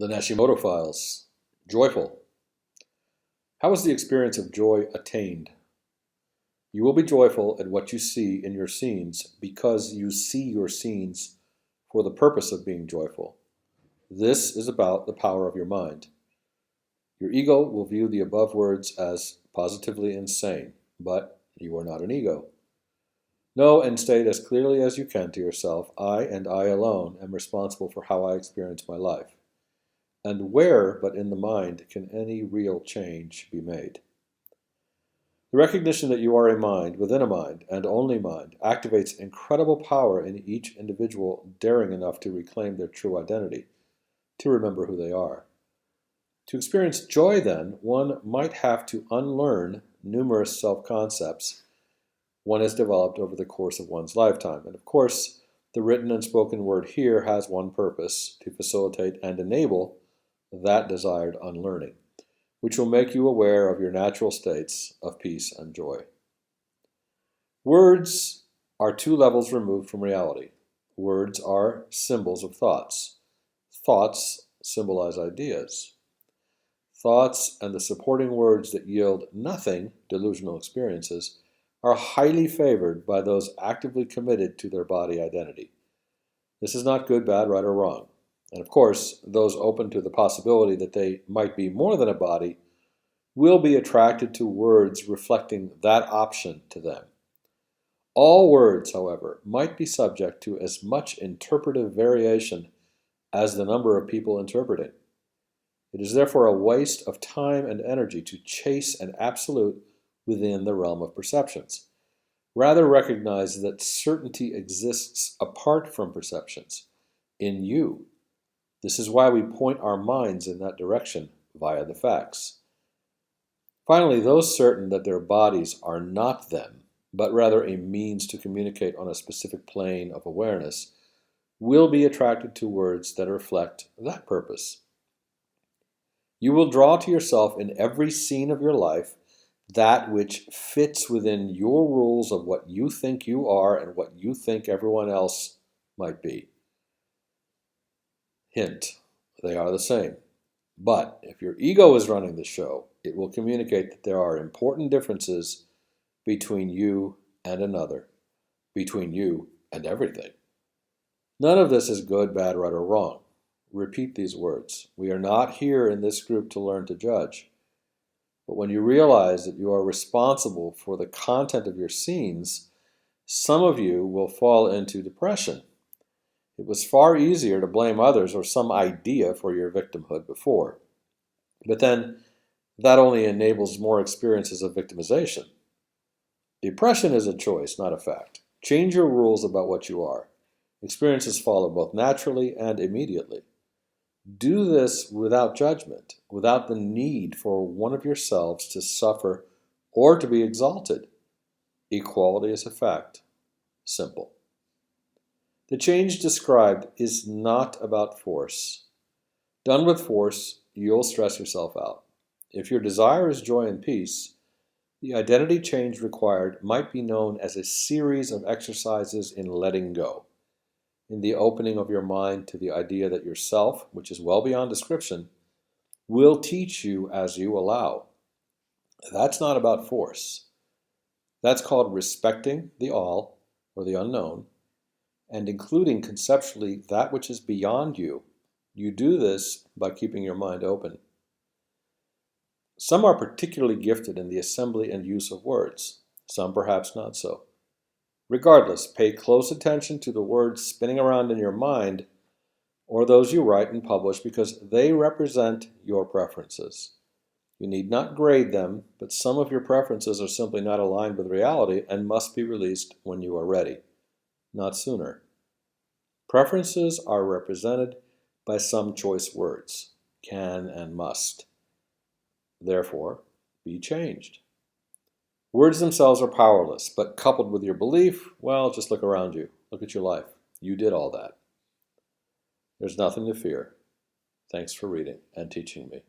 The Nashimoto Files. Joyful. How is the experience of joy attained? You will be joyful at what you see in your scenes because you see your scenes for the purpose of being joyful. This is about the power of your mind. Your ego will view the above words as positively insane, but you are not an ego. Know and state as clearly as you can to yourself, I and I alone am responsible for how I experience my life. And where but in the mind can any real change be made? The recognition that you are a mind within a mind and only mind activates incredible power in each individual daring enough to reclaim their true identity, to remember who they are. To experience joy, then, one might have to unlearn numerous self-concepts one has developed over the course of one's lifetime. And of course, the written and spoken word here has one purpose: to facilitate and enable that desired unlearning, which will make you aware of your natural states of peace and joy. Words are two levels removed from reality. Words are symbols of thoughts. Thoughts symbolize ideas. Thoughts and the supporting words that yield nothing, delusional experiences, are highly favored by those actively committed to their body identity. This is not good, bad, right, or wrong. And of course, those open to the possibility that they might be more than a body will be attracted to words reflecting that option to them. All words, however, might be subject to as much interpretive variation as the number of people interpreting. It is therefore a waste of time and energy to chase an absolute within the realm of perceptions. Rather, recognize that certainty exists apart from perceptions, in you. This is why we point our minds in that direction via the facts. Finally, those certain that their bodies are not them, but rather a means to communicate on a specific plane of awareness, will be attracted to words that reflect that purpose. You will draw to yourself in every scene of your life that which fits within your rules of what you think you are and what you think everyone else might be. Hint, they are the same. But if your ego is running the show, it will communicate that there are important differences between you and another, between you and everything. None of this is good, bad, right, or wrong. Repeat these words. We are not here in this group to learn to judge. But when you realize that you are responsible for the content of your scenes, some of you will fall into depression. It was far easier to blame others or some idea for your victimhood before. But then, that only enables more experiences of victimization. Depression is a choice, not a fact. Change your rules about what you are. Experiences follow both naturally and immediately. Do this without judgment, without the need for one of yourselves to suffer or to be exalted. Equality is a fact. Simple. The change described is not about force. Done with force, you'll stress yourself out. If your desire is joy and peace, the identity change required might be known as a series of exercises in letting go, in the opening of your mind to the idea that yourself, which is well beyond description, will teach you as you allow. That's not about force. That's called respecting the all, or the unknown, and including conceptually that which is beyond you. You do this by keeping your mind open. Some are particularly gifted in the assembly and use of words, some perhaps not so. Regardless, pay close attention to the words spinning around in your mind or those you write and publish because they represent your preferences. You need not grade them, but some of your preferences are simply not aligned with reality and must be released when you are ready, not sooner. Preferences are represented by some choice words, can and must. Therefore, be changed. Words themselves are powerless, but coupled with your belief, well, just look around you. Look at your life. You did all that. There's nothing to fear. Thanks for reading and teaching me.